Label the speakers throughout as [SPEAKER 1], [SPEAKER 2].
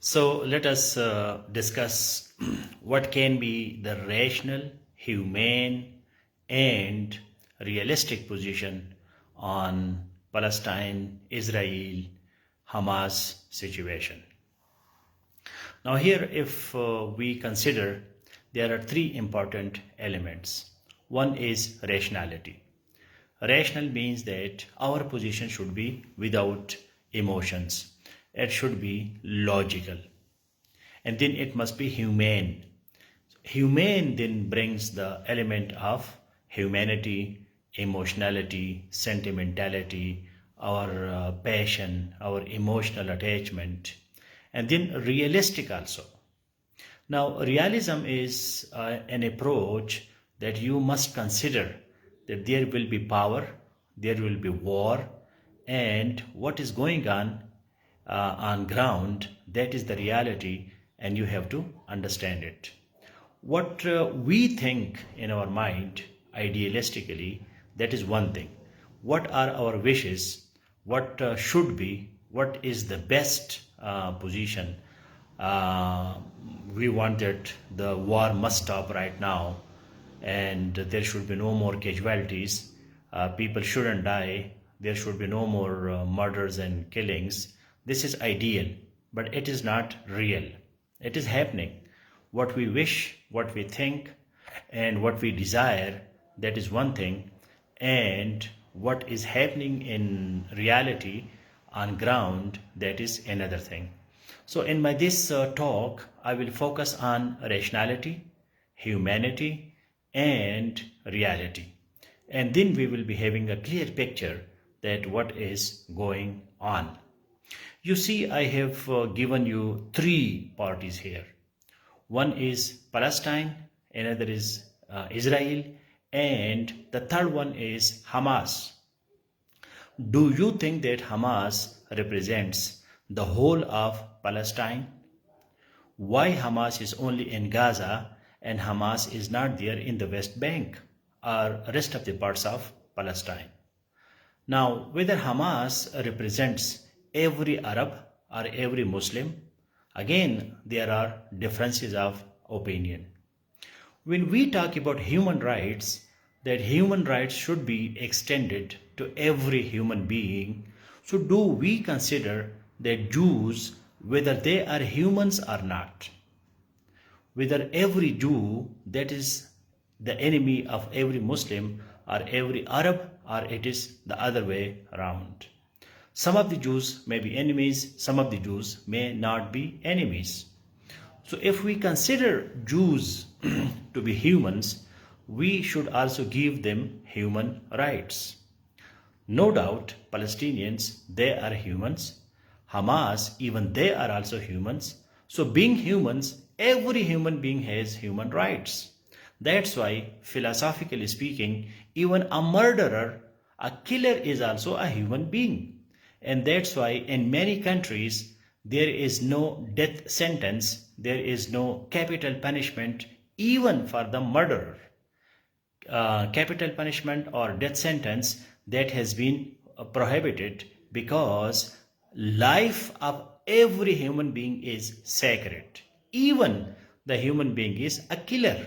[SPEAKER 1] So let us discuss what can be the rational, humane, and realistic position on Palestine, Israel, Hamas situation. Now, here, if we consider, there are three important elements. One is rationality. Rational means that our position should be without emotions. It should be logical. And then it must be humane. Humane then brings the element of humanity, emotionality, sentimentality, our passion, our emotional attachment, and then realistic also. Now, realism is an approach that you must consider that there will be power, there will be war, and what is going on ground, that is the reality, and you have to understand it. What we think in our mind, idealistically, that is one thing. What are our wishes? What should be? What is the best position? Uh, we want that the war must stop right now and there should be no more casualties. People shouldn't die. There should be no more murders and killings. This is ideal, but it is not real. It is happening. What we wish, what we think, and what we desire, that is one thing. And what is happening in reality on ground, that is another thing. So in my this talk, I will focus on rationality, humanity, and reality. And then we will be having a clear picture that what is going on. You see, I have given you three parties here. One is Palestine, another is Israel, and the third one is Hamas. Do you think that Hamas represents the whole of Palestine? Why Hamas is only in Gaza and Hamas is not there in the West Bank or rest of the parts of Palestine? Now, whether Hamas represents every Arab or every Muslim, again, there are differences of opinion. When we talk about human rights, that human rights should be extended to every human being. So do we consider that Jews, whether they are humans or not, whether every Jew that is the enemy of every Muslim or every Arab, or it is the other way around? Some of the Jews may be enemies, some of the Jews may not be enemies. So if we consider Jews to be humans, we should also give them human rights. No doubt, Palestinians, they are humans. Hamas, even they are also humans. So being humans, every human being has human rights. That's why, philosophically speaking, even a murderer, a killer is also a human being. And that's why in many countries, there is no death sentence, there is no capital punishment even for the murderer. Capital punishment or death sentence, that has been prohibited because life of every human being is sacred. Even the human being is a killer.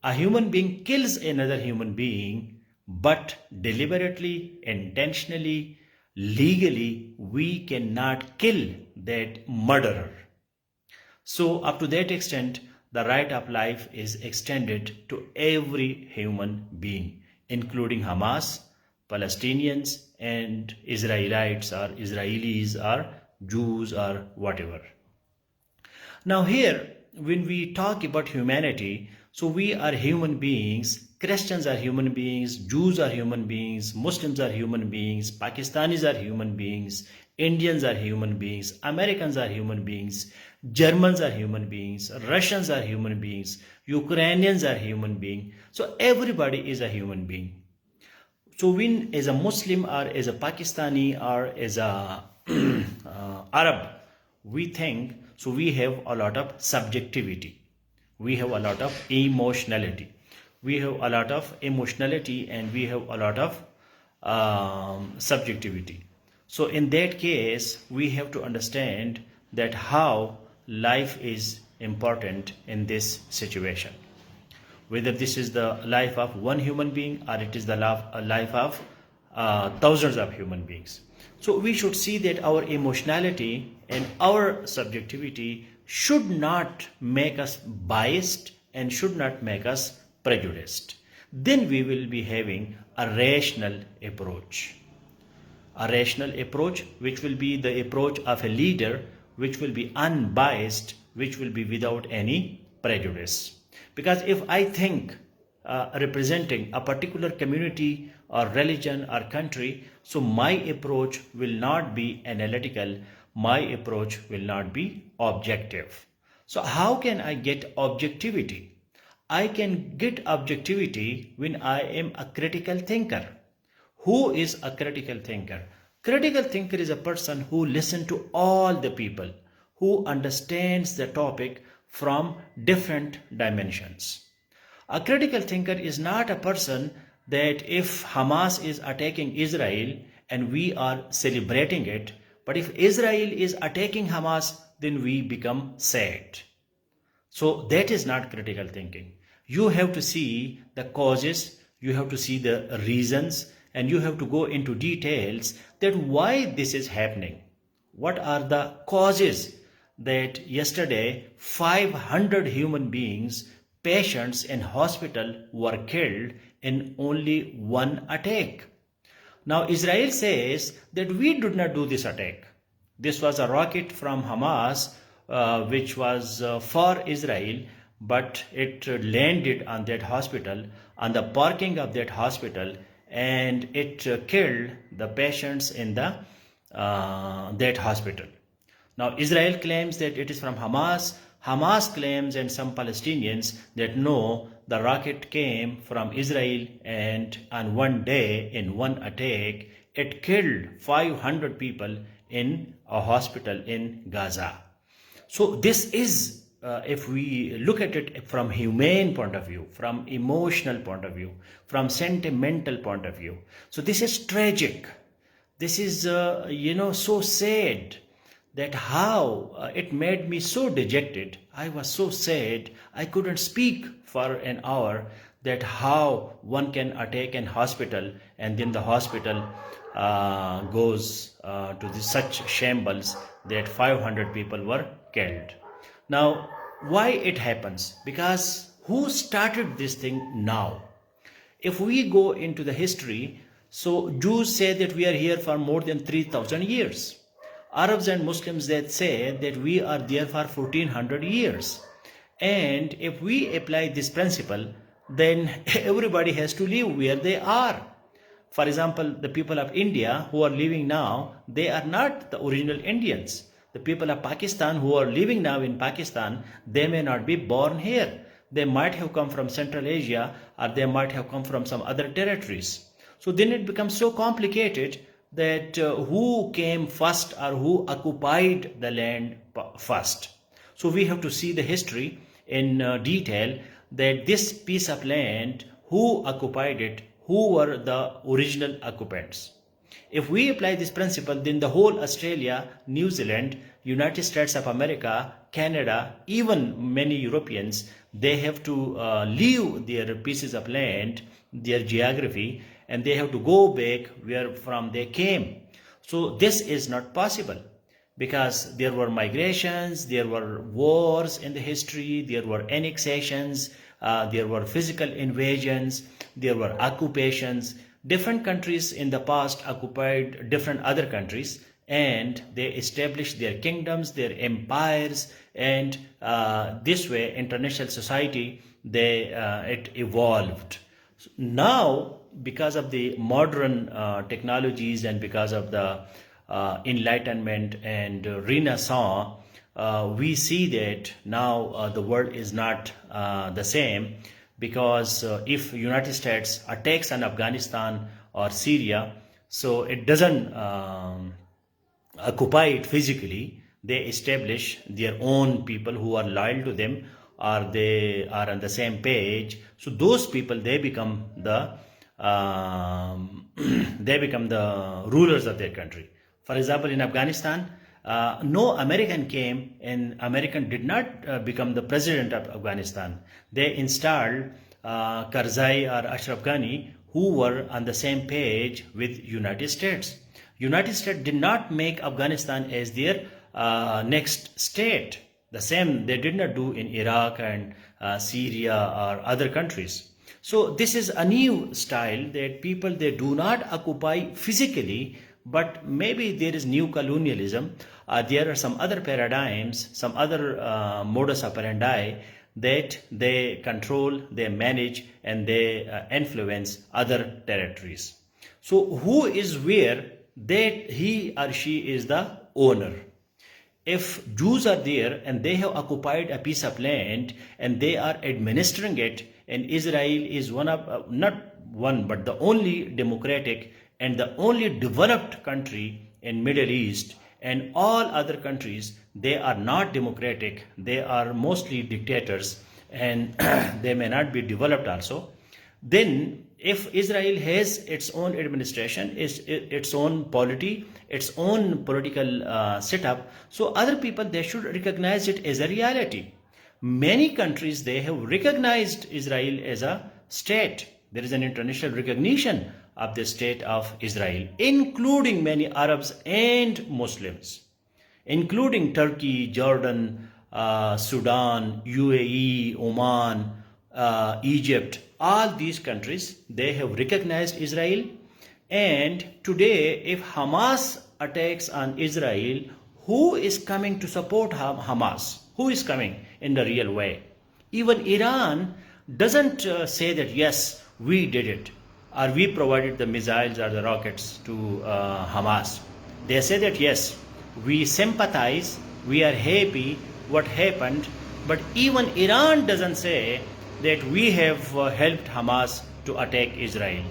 [SPEAKER 1] A human being kills another human being, but deliberately, intentionally, legally, we cannot kill that murderer. So up to that extent, the right of life is extended to every human being, including Hamas, Palestinians, and Israelites or Israelis or Jews or whatever. Now here, when we talk about humanity, so we are human beings, Christians are human beings, Jews are human beings, Muslims are human beings, Pakistanis are human beings, Indians are human beings, Americans are human beings, Germans are human beings, Russians are human beings, Ukrainians are human beings. So everybody is a human being. So when as a Muslim or as a Pakistani or as a Arab, we think, so we have a lot of subjectivity. We have a lot of emotionality. We have a lot of emotionality and we have a lot of subjectivity. So in that case, we have to understand that how life is important in this situation, whether this is the life of one human being or it is the life of thousands of human beings. So we should see that our emotionality and our subjectivity should not make us biased and should not make us prejudiced. Then we will be having a rational approach. A rational approach, which will be the approach of a leader, which will be unbiased, which will be without any prejudice. Because if I think representing a particular community or religion or country, so my approach will not be analytical, my approach will not be objective. So how can I get objectivity? I can get objectivity when I am a critical thinker. Who is a critical thinker? Critical thinker is a person who listens to all the people, who understands the topic from different dimensions. A critical thinker is not a person that if Hamas is attacking Israel and we are celebrating it, but if Israel is attacking Hamas, then we become sad. So that is not critical thinking. You have to see the causes, you have to see the reasons, and you have to go into details that why this is happening. What are the causes that yesterday 500 human beings, patients in hospital were killed in only one attack? Now Israel says that we did not do this attack. This was a rocket from Hamas which was for Israel, but it landed on that hospital, on the parking of that hospital, and it killed the patients in the that hospital. Now Israel claims that it is from Hamas. Hamas claims, and some Palestinians, that no, the rocket came from Israel, and on one day, in one attack, it killed 500 people in a hospital in Gaza. So this is, if we look at it from humane point of view, from emotional point of view, from sentimental point of view, so this is tragic. This is, so sad, that how it made me so dejected. I was so sad, I couldn't speak for an hour, that how one can attack an hospital and then the hospital goes to such shambles that 500 people were killed. Now, why it happens? Because who started this thing now? If we go into the history, so Jews say that we are here for more than 3,000 years. Arabs and Muslims that say that we are there for 1400 years. And if we apply this principle, then everybody has to live where they are. For example, the people of India who are living now, they are not the original Indians. The people of Pakistan who are living now in Pakistan, they may not be born here. They might have come from Central Asia, or they might have come from some other territories. So then it becomes so complicated that who came first or who occupied the land first. So we have to see the history in detail, that this piece of land, who occupied it, who were the original occupants. If we apply this principle, then the whole Australia, New Zealand, United States of America, Canada, even many Europeans, they have to leave their pieces of land, their geography, and they have to go back where from they came. So this is not possible, because there were migrations, there were wars in the history, there were annexations, there were physical invasions, there were occupations. Different countries in the past occupied different other countries, and they established their kingdoms, their empires, and this way international society, it evolved. Now, because of the modern technologies and because of the Enlightenment and Renaissance, we see that now the world is not the same, because if United States attacks on Afghanistan or Syria, so it doesn't occupy it physically. They establish their own people who are loyal to them, or they are on the same page. So those people, they become the they become the rulers of their country. For example, in Afghanistan, No American came and American did not become the president of Afghanistan. They installed Karzai or Ashraf Ghani, who were on the same page with United States. United States did not make Afghanistan as their next state. The same they did not do in Iraq and Syria or other countries. So this is a new style that people, they do not occupy physically, but maybe there is new colonialism. There are some other paradigms, some other modus operandi that they control, they manage, and they influence other territories. So who is where, that he or she is the owner. If Jews are there and they have occupied a piece of land and they are administering it, and Israel is one of, not one, but the only democratic and the only developed country in Middle East, and all other countries, they are not democratic, they are mostly dictators, and they may not be developed also. Then if Israel has its own administration, its own polity, its own political setup, so other people, they should recognize it as a reality. Many countries, they have recognized Israel as a state. There is an international recognition of the state of Israel, including many Arabs and Muslims, including Turkey, Jordan, Sudan, UAE, Oman, Egypt. All these countries, they have recognized Israel. And today, if Hamas attacks on Israel, who is coming to support Hamas? Who is coming in the real way? Even Iran doesn't say that, yes, we did it, or we provided the missiles or the rockets to Hamas. They say that, yes, we sympathize, we are happy what happened, but even Iran doesn't say that we have helped Hamas to attack Israel.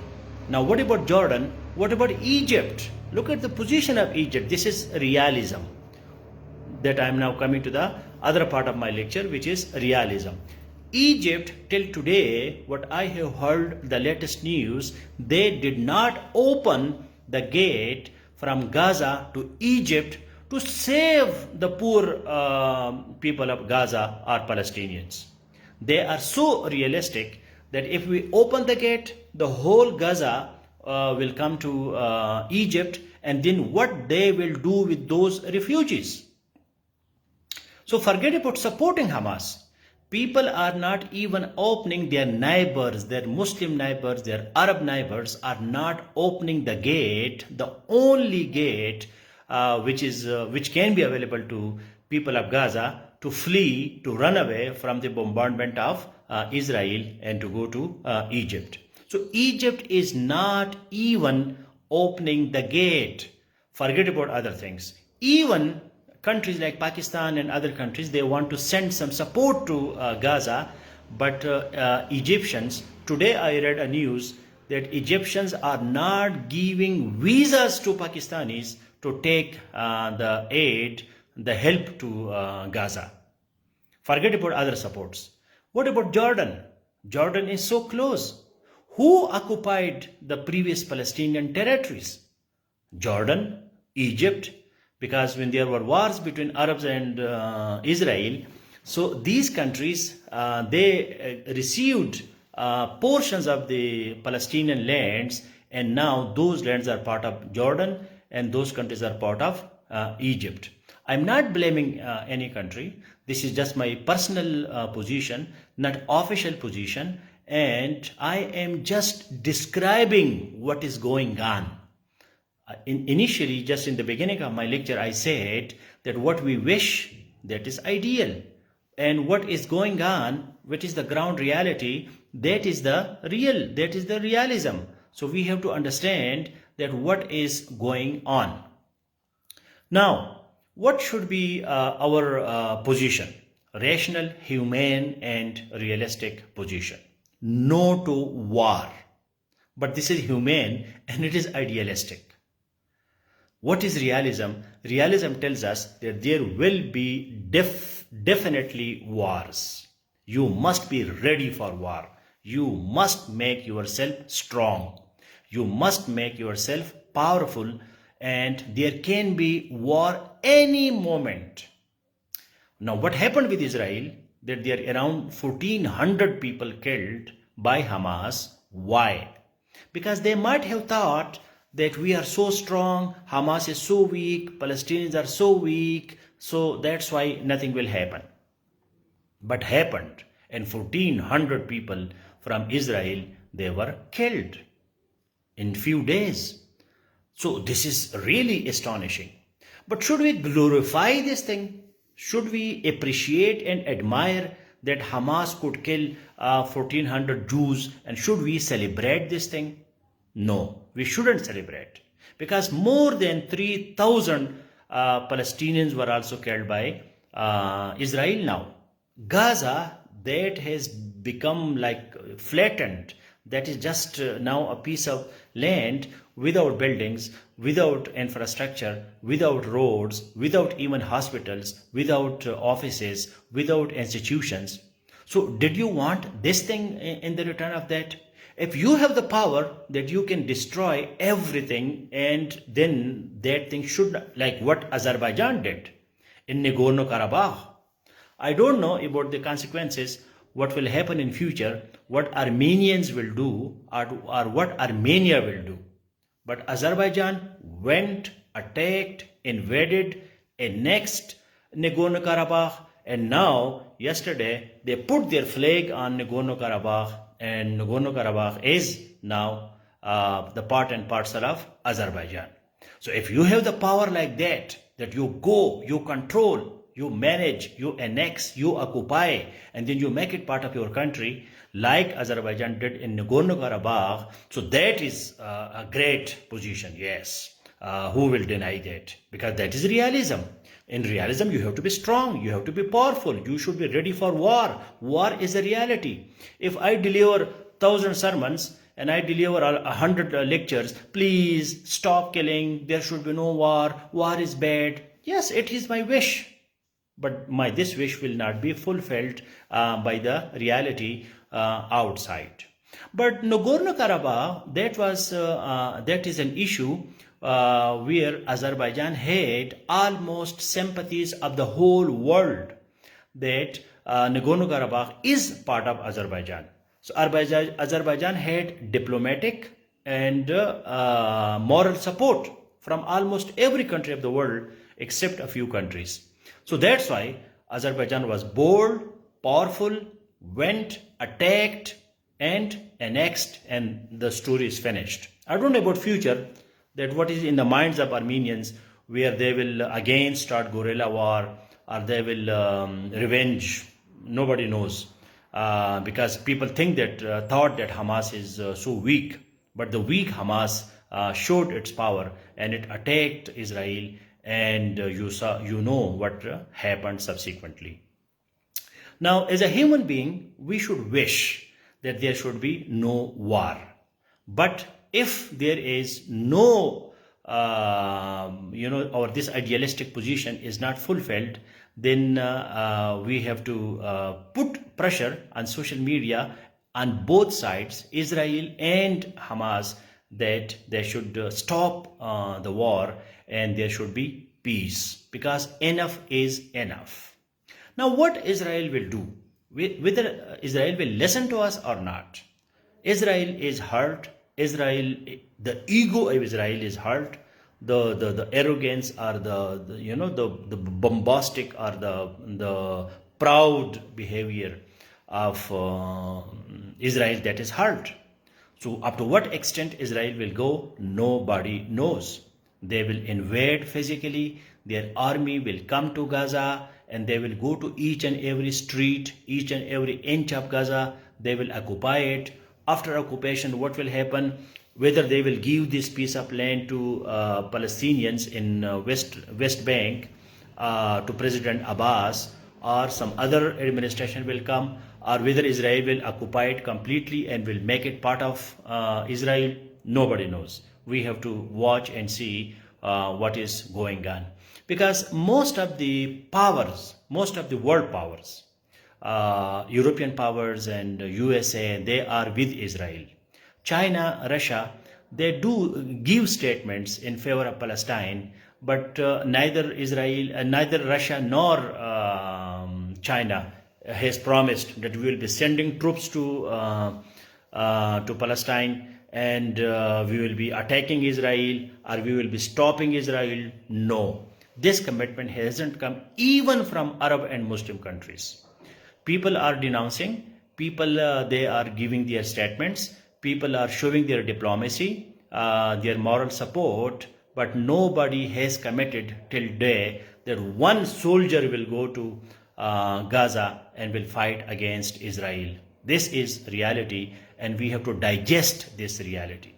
[SPEAKER 1] Now, what about Jordan? What about Egypt? Look at the position of Egypt. This is realism. That I am now coming to the other part of my lecture, which is realism. Egypt, till today, what I have heard, the latest news, they did not open the gate from Gaza to Egypt to save the poor people of Gaza or Palestinians. They are so realistic that if we open the gate, the whole Gaza will come to Egypt, and then what they will do with those refugees. So forget about supporting Hamas. People are not even opening, their neighbors, their Muslim neighbors, their Arab neighbors are not opening the gate, the only gate which can be available to people of Gaza to flee, to run away from the bombardment of Israel and to go to Egypt. So Egypt is not even opening the gate. Forget about other things. Even countries like Pakistan and other countries, they want to send some support to Gaza, but Egyptians, today I read a news that Egyptians are not giving visas to Pakistanis to take the aid, the help to Gaza. Forget about other supports. What about Jordan? Jordan is so close. Who occupied the previous Palestinian territories? Jordan, Egypt, because when there were wars between Arabs and Israel, so these countries, they received portions of the Palestinian lands, and now those lands are part of Jordan and those countries are part of Egypt. I'm not blaming any country. This is just my personal position, not official position, and I am just describing what is going on. Initially, just in the beginning of my lecture, I said that what we wish, that is ideal, and what is going on, which is the ground reality, that is the real, that is the realism. So we have to understand that what is going on. Now, what should be our position? Rational, humane, and realistic position. No to war. But this is humane and it is idealistic. What is realism? Realism tells us that there will be definitely wars. You must be ready for war. You must make yourself strong. You must make yourself powerful and there can be war any moment. Now, what happened with Israel? That there are around 1,400 people killed by Hamas. Why? Because they might have thought that we are so strong, Hamas is so weak, Palestinians are so weak, so that's why nothing will happen. But happened, and 1,400 people from Israel, they were killed in few days. So this is really astonishing. But should we glorify this thing? Should we appreciate and admire that Hamas could kill 1,400 Jews, and should we celebrate this thing? No, we shouldn't celebrate, because more than 3,000 Palestinians were also killed by Israel now. Gaza, that has become like flattened, that is just now a piece of land without buildings, without infrastructure, without roads, without even hospitals, without offices, without institutions. So did you want this thing in the return of that? If you have the power that you can destroy everything, and then that thing should, like what Azerbaijan did in Nagorno-Karabakh. I don't know about the consequences, what will happen in future, what Armenians will do, or what Armenia will do. But Azerbaijan went, attacked, invaded, annexed Nagorno-Karabakh, and now yesterday they put their flag on Nagorno-Karabakh, and Nagorno-Karabakh is now the part and parcel of Azerbaijan. So if you have the power like that, that you go, you control, you manage, you annex, you occupy, and then you make it part of your country, like Azerbaijan did in Nagorno-Karabakh, so that is a great position, yes. Who will deny that? Because that is realism. In realism, you have to be strong, you have to be powerful, you should be ready for war. War is a reality. If I deliver 1,000 sermons and I deliver 100 lectures, please stop killing, there should be no war, war is bad. Yes, it is my wish. But this wish will not be fulfilled by the reality outside. But Nagorno-Karabakh, that is an issue where Azerbaijan had almost sympathies of the whole world, that Nagorno-Karabakh is part of Azerbaijan. So Azerbaijan had diplomatic and moral support from almost every country of the world except a few countries. So that's why Azerbaijan was bold, powerful, went, attacked, and annexed, and the story is finished. I don't know about future, that what is in the minds of Armenians, where they will again start guerrilla war, or they will revenge. Nobody knows, because people think that thought that Hamas is so weak, but the weak Hamas showed its power, and it attacked Israel, and you know what happened subsequently. Now, as a human being, we should wish that there should be no war. But if there is no, or this idealistic position is not fulfilled, then we have to put pressure on social media on both sides, Israel and Hamas, that they should stop the war and there should be peace, because enough is enough. Now, what Israel will do, whether Israel will listen to us or not, Israel is hurt. The ego of Israel is hurt. The arrogance, or the bombastic, or the proud behavior of Israel, that is hurt. So up to what extent Israel will go, nobody knows. They will invade physically, their army will come to Gaza, and they will go to each and every street, each and every inch of Gaza, they will occupy it. After occupation, what will happen? Whether they will give this piece of land to Palestinians in West Bank, to President Abbas, or some other administration will come, or whether Israel will occupy it completely and will make it part of Israel, nobody knows. We have to watch and see what is going on. Because most of the world powers, European powers and USA, they are with Israel. China, Russia, they do give statements in favor of Palestine, but neither Russia nor China has promised that we will be sending troops to Palestine, and we will be attacking Israel, or we will be stopping Israel. No, this commitment hasn't come even from Arab and Muslim countries. People are denouncing, people they are giving their statements, people are showing their diplomacy, their moral support, but nobody has committed till day that one soldier will go to Gaza and will fight against Israel. This is reality, and we have to digest this reality.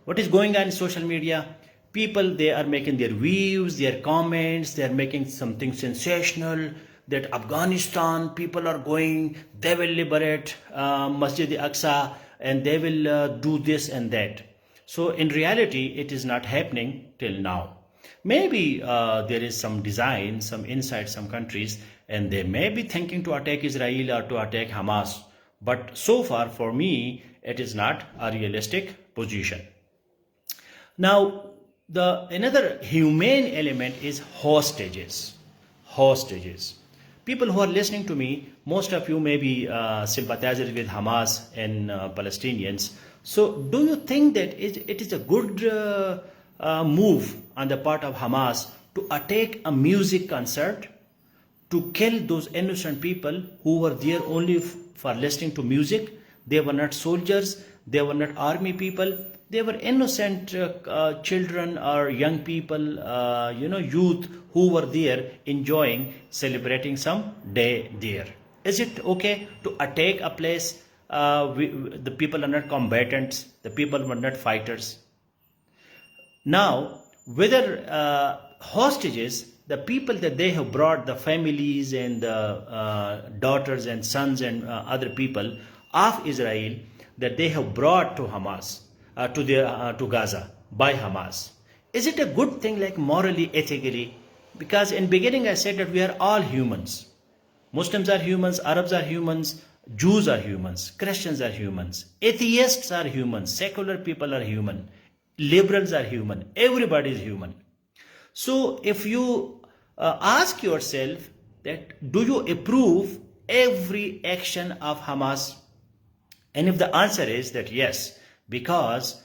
[SPEAKER 1] What is going on in social media? People, they are making their views, their comments, they are making something sensational, that Afghanistan people are going, they will liberate Masjid al-Aqsa, and they will do this and that. So in reality, it is not happening till now. Maybe there is some design, some inside some countries, and they may be thinking to attack Israel or to attack Hamas. But so far, for me, it is not a realistic position. Now, the another humane element is hostages. Hostages. People who are listening to me, most of you may be sympathizers with Hamas and Palestinians. So, do you think that it is a good move on the part of Hamas to attack a music concert, to kill those innocent people who were there only for listening to music? They were not soldiers, they were not army people, they were innocent children or young people, youth who were there enjoying, celebrating some day there. Is it okay to attack a place? The people are not combatants, the people were not fighters. Now, whether hostages, the people that they have brought, the families and the daughters and sons and other people of Israel that they have brought to Hamas, to Gaza by Hamas, is it a good thing, like morally, ethically? Because in beginning I said that we are all humans. Muslims are humans, Arabs are humans, Jews are humans, Christians are humans, atheists are humans, secular people are human, liberals are human, everybody is human. So if you ask yourself that do you approve every action of Hamas? And if the answer is that yes, because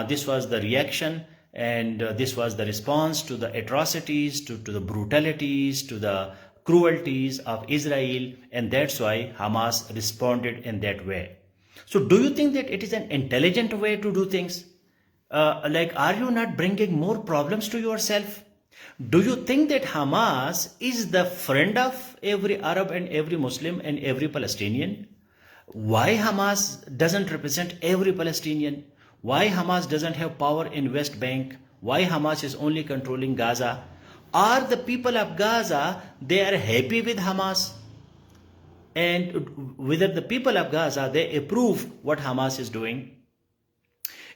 [SPEAKER 1] this was the reaction and this was the response to the atrocities, to the brutalities, to the cruelties of Israel, and that's why Hamas responded in that way. So do you think that it is an intelligent way to do things? Are you not bringing more problems to yourself? Do you think that Hamas is the friend of every Arab and every Muslim and every Palestinian? Why Hamas doesn't represent every Palestinian? Why Hamas doesn't have power in West Bank? Why Hamas is only controlling Gaza? Are the people of Gaza, they are happy with Hamas? And whether the people of Gaza, they approve what Hamas is doing?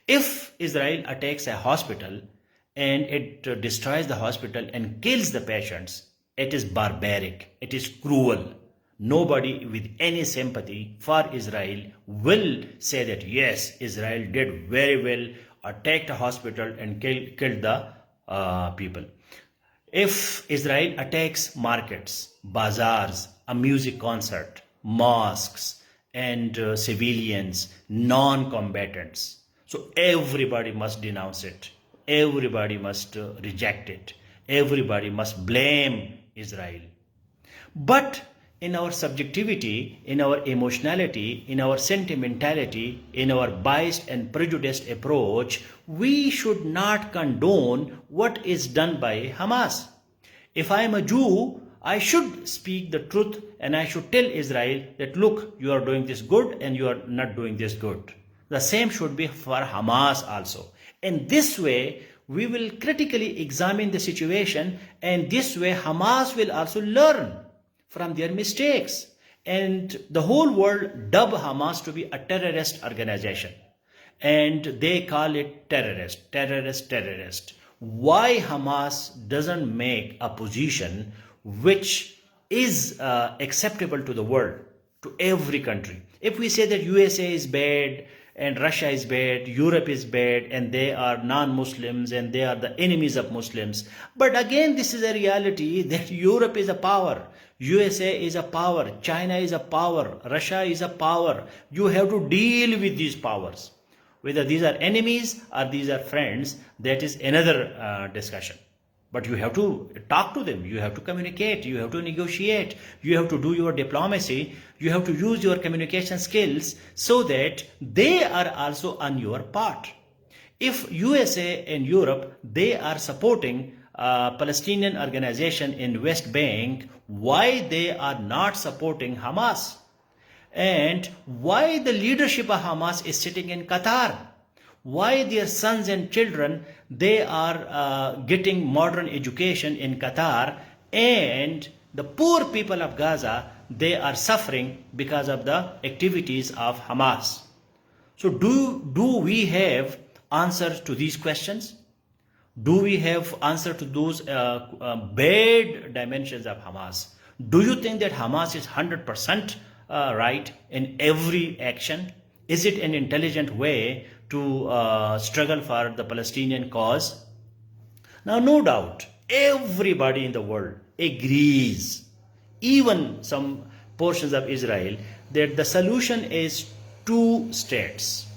[SPEAKER 1] If Israel attacks a hospital and it destroys the hospital and kills the patients, it is barbaric, it is cruel. Nobody with any sympathy for Israel will say that yes, Israel did very well, attacked a hospital and killed the people. If Israel attacks markets, bazaars, a music concert, mosques, and civilians, non-combatants, so everybody must denounce it. Everybody must reject it. Everybody must blame Israel. But in our subjectivity, in our emotionality, in our sentimentality, in our biased and prejudiced approach, we should not condone what is done by Hamas. If I am a Jew, I should speak the truth and I should tell Israel that look, you are doing this good and you are not doing this good. The same should be for Hamas also. In this way, we will critically examine the situation, and this way Hamas will also learn from their mistakes. And the whole world dub Hamas to be a terrorist organization. And they call it terrorist. Why Hamas doesn't make a position which is acceptable to the world, to every country? If we say that USA is bad and Russia is bad, Europe is bad, and they are non-Muslims and they are the enemies of Muslims. But again, this is a reality that Europe is a power, USA is a power, China is a power, Russia is a power. You have to deal with these powers. Whether these are enemies or these are friends, that is another discussion. But you have to talk to them, you have to communicate, you have to negotiate, you have to do your diplomacy, you have to use your communication skills so that they are also on your part. If USA and Europe, they are supporting Palestinian organization in West Bank, why they are not supporting Hamas? And why the leadership of Hamas is sitting in Qatar? Why their sons and children, they are getting modern education in Qatar, and the poor people of Gaza, they are suffering because of the activities of Hamas? So do we have answers to these questions? Do we have answer to those bad dimensions of Hamas? Do you think that Hamas is 100% right in every action? Is it an intelligent way to struggle for the Palestinian cause? Now, no doubt, everybody in the world agrees, even some portions of Israel, that the solution is two states.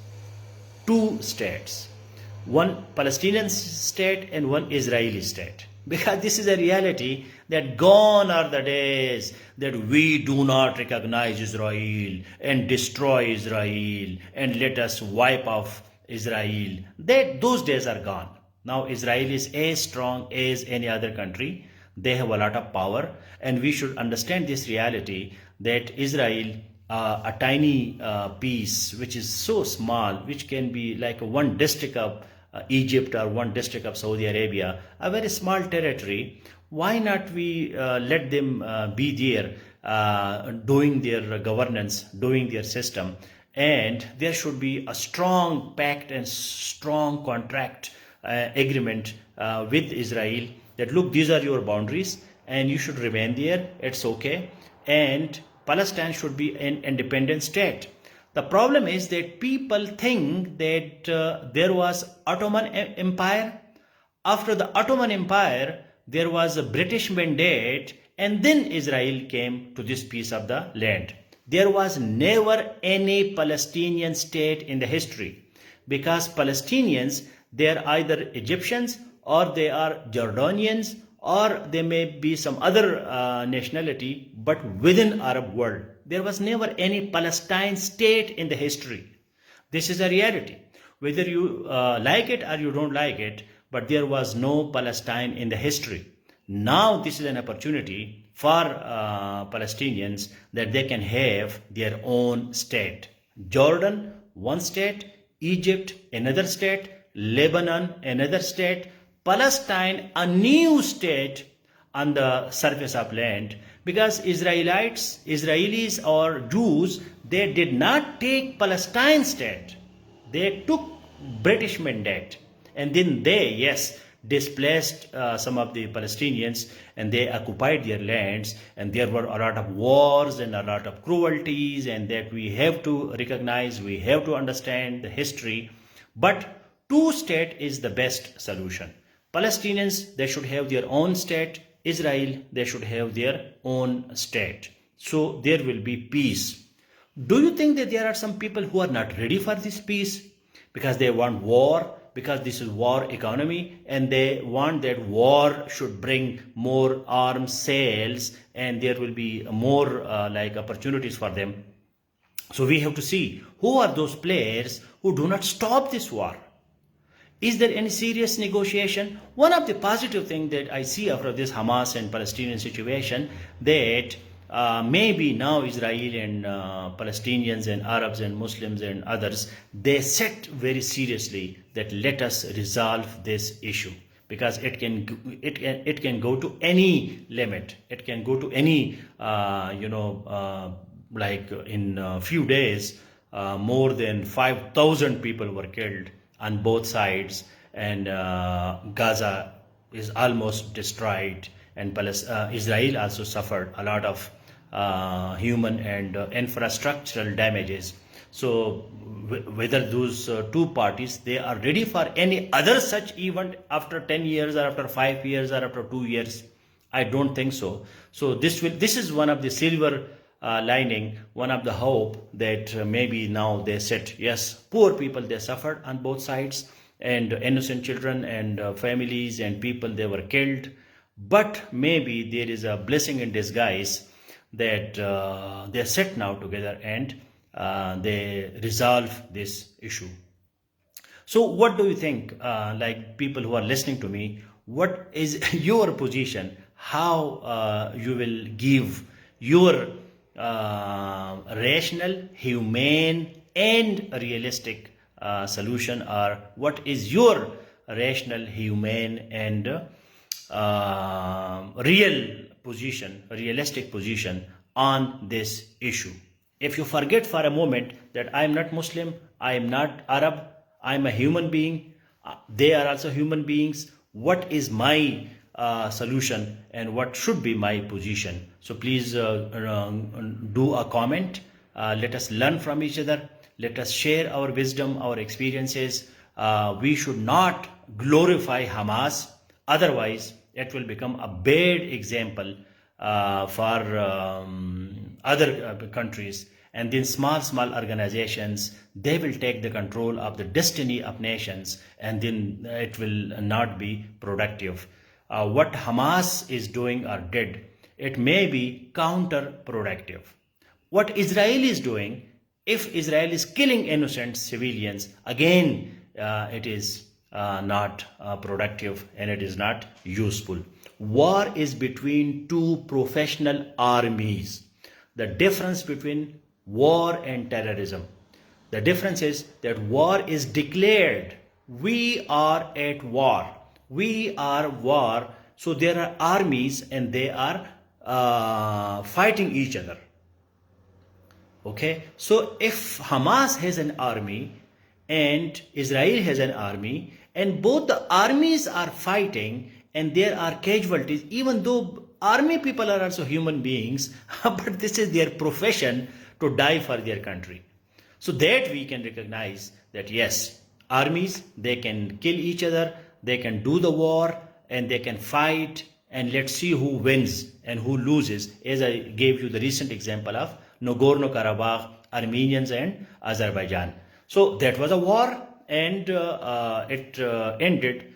[SPEAKER 1] Two states. One Palestinian state and one Israeli state. Because this is a reality that gone are the days that we do not recognize Israel and destroy Israel and let us wipe off Israel. Those days are gone. Now Israel is as strong as any other country. They have a lot of power, and we should understand this reality that Israel, a tiny piece which is so small, which can be like one district of Egypt or one district of Saudi Arabia, a very small territory. Why not we let them be there doing their governance, doing their system? And there should be a strong pact and strong contract agreement with Israel that, look, these are your boundaries and you should remain there, it's okay. And Palestine should be an independent state. The problem is that people think that there was Ottoman Empire. After the Ottoman Empire, there was a British mandate, and then Israel came to this piece of the land. There was never any Palestinian state in the history, because Palestinians, they are either Egyptians or they are Jordanians or they may be some other nationality, but within Arab world. There was never any Palestine state in the history. This is a reality. Whether you like it or you don't like it, but there was no Palestine in the history. Now this is an opportunity for Palestinians that they can have their own state. Jordan, one state. Egypt, another state. Lebanon, another state. Palestine, a new state on the surface of land, because Israelis or Jews, they did not take Palestine state. They took British mandate, and then they, yes, displaced some of the Palestinians and they occupied their lands, and there were a lot of wars and a lot of cruelties, and that we have to recognize, we have to understand the history. But two-state is the best solution. Palestinians, they should have their own state. Israel, they should have their own state. So there will be peace. Do you think that there are some people who are not ready for this peace? Because they want war, because this is war economy, and they want that war should bring more arms sales, and there will be more like opportunities for them. So we have to see who are those players who do not stop this war. Is there any serious negotiation? One of the positive things that I see after this Hamas and Palestinian situation, that maybe now Israel and Palestinians and Arabs and Muslims and others, they set very seriously that let us resolve this issue, because it can go to any limit. It can go to any like in a few days, more than 5,000 people were killed on both sides, and Gaza is almost destroyed, and Israel also suffered a lot of human and infrastructural damages. So whether those two parties, they are ready for any other such event after 10 years or after 5 years or after 2 years, I don't think so. So this is one of the silver lining, one of the hope that maybe now they said, yes, poor people, they suffered on both sides, and innocent children and families and people, they were killed. But maybe there is a blessing in disguise that they sit now together and they resolve this issue. So what do you think, like people who are listening to me, what is your position? How you will give your rational, humane, and realistic solution, or what is your rational, humane, and realistic position on this issue? If you forget for a moment that I am not Muslim, I am not Arab, I am a human being, they are also human beings, what is my solution and what should be my position? So please do a comment. Let us learn from each other. Let us share our wisdom, our experiences. We should not glorify Hamas. Otherwise, it will become a bad example for other countries. And then small organizations, they will take the control of the destiny of nations, and then it will not be productive. What Hamas is doing or did, it may be counterproductive. What Israel is doing, if Israel is killing innocent civilians, again, it is not productive and it is not useful. War is between two professional armies. The difference between war and terrorism, the difference is that war is declared. We are at war. We are war. So there are armies and they are fighting each other. Okay, so if Hamas has an army and Israel has an army, and both the armies are fighting and there are casualties, even though army people are also human beings, but this is their profession to die for their country. So that we can recognize that yes, armies, they can kill each other, they can do the war, and they can fight, and let's see who wins and who loses, as I gave you the recent example of Nagorno-Karabakh, Armenians and Azerbaijan. So that was a war, and it ended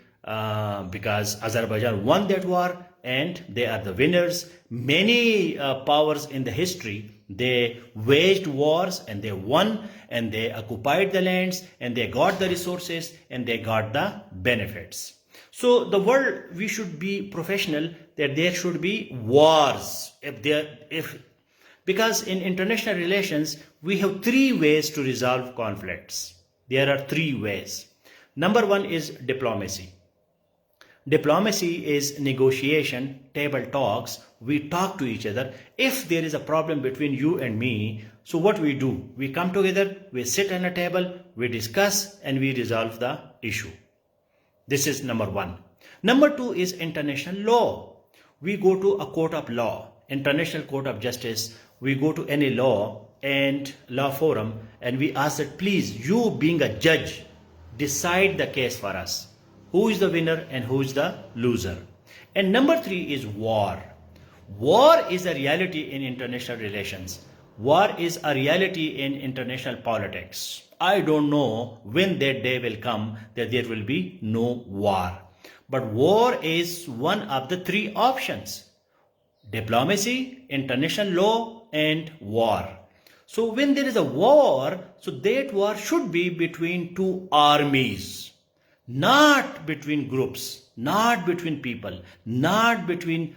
[SPEAKER 1] because Azerbaijan won that war, and they are the winners. Many powers in the history, they waged wars and they won, and they occupied the lands, and they got the resources, and they got the benefits. So the world, we should be professional, that there should be wars. Because in international relations, we have three ways to resolve conflicts. There are three ways. Number one is diplomacy. Diplomacy is negotiation, table talks. We talk to each other. If there is a problem between you and me, so what we do? We come together, we sit on a table, we discuss, and we resolve the issue. This is number one. Number two is international law. We go to a court of law, International Court of Justice. We go to any law and law forum, and we ask that please, you being a judge, decide the case for us. Who is the winner and who is the loser? And number three is war. War is a reality in international relations. War is a reality in international politics. I don't know when that day will come that there will be no war. But war is one of the three options: diplomacy, international law, and war. So when there is a war, so that war should be between two armies, not between groups, not between people, not between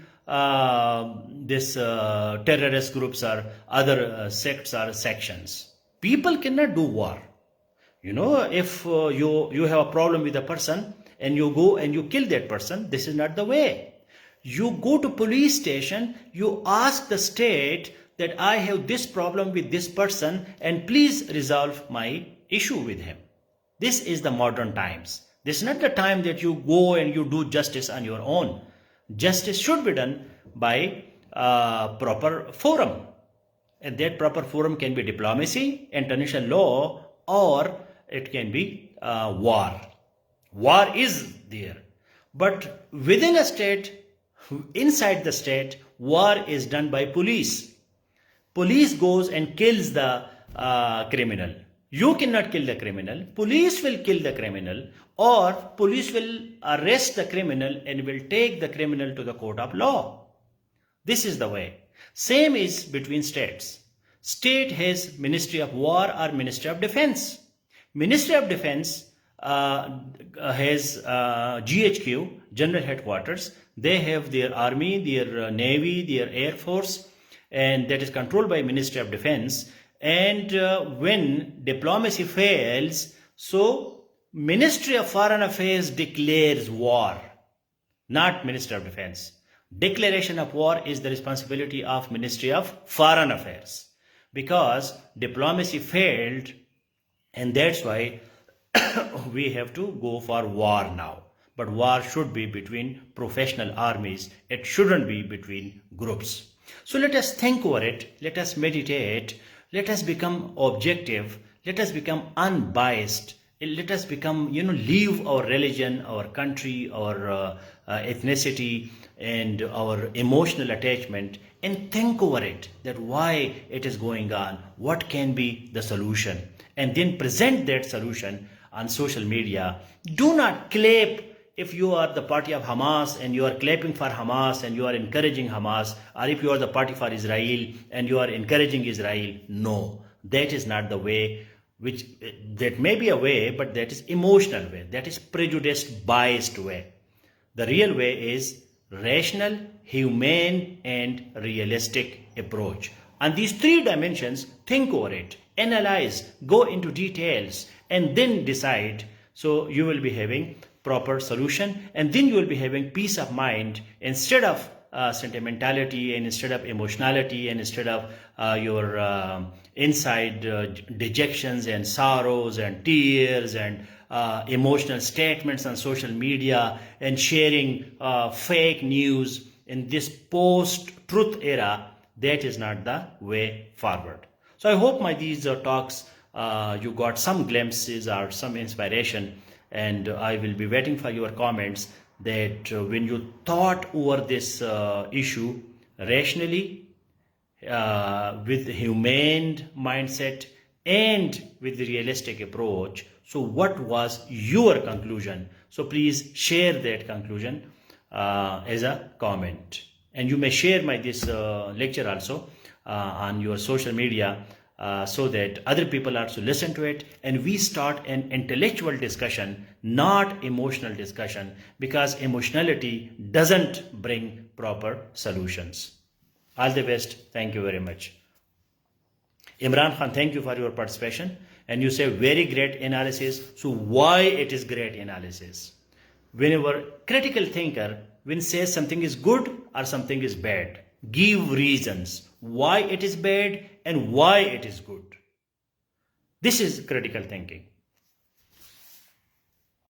[SPEAKER 1] terrorist groups or other sects or sections. People cannot do war. You know, if you have a problem with a person and you go and you kill that person, this is not the way. You go to police station, you ask the state that I have this problem with this person and please resolve my issue with him. This is the modern times. This is not the time that you go and you do justice on your own. Justice should be done by a proper forum. And that proper forum can be diplomacy, international law, or it can be war. War is there. But within a state, inside the state, war is done by police. Police goes and kills the criminal. You cannot kill the criminal. Police will kill the criminal, or police will arrest the criminal and will take the criminal to the court of law. This is the way. Same is between states. State has Ministry of War or Ministry of Defense. Ministry of Defense has GHQ, General Headquarters. They have their army, their navy, their air force, and that is controlled by Ministry of Defense. And when diplomacy fails, so Ministry of Foreign Affairs declares war, not Ministry of Defense. Declaration of war is the responsibility of Ministry of Foreign Affairs, because diplomacy failed, and that's why we have to go for war now. But war should be between professional armies. It shouldn't be between groups. So let us think over it. Let us meditate. Let us become objective. Let us become unbiased. Let us become, leave our religion, our country, our ethnicity, and our emotional attachment, and think over it, that why it is going on, what can be the solution, and then present that solution on social media. Do not clap if you are the party of Hamas and you are clapping for Hamas and you are encouraging Hamas, or if you are the party for Israel and you are encouraging Israel. No, that is not the way. That may be a way, but that is emotional way. That is prejudiced, biased way. The real way is rational, humane, and realistic approach. On these three dimensions, think over it, analyze, go into details, and then decide. So you will be having proper solution, and then you will be having peace of mind instead of sentimentality, and instead of emotionality, and instead of your inside dejections and sorrows and tears and emotional statements on social media and sharing fake news in this post-truth era. That is not the way forward. So I hope these talks you got some glimpses or some inspiration, and I will be waiting for your comments that when you thought over this issue rationally, with humane mindset and with the realistic approach, so what was your conclusion? So please share that conclusion as a comment, and you may share this lecture also on your social media, so that other people also listen to it, and we start an intellectual discussion, not emotional discussion, because emotionality doesn't bring proper solutions. All the best. Thank you very much. Imran Khan, thank you for your participation. And you say very great analysis. So why it is great analysis? Whenever critical thinker, when says something is good or something is bad, give reasons why it is bad and why it is good. This is critical thinking.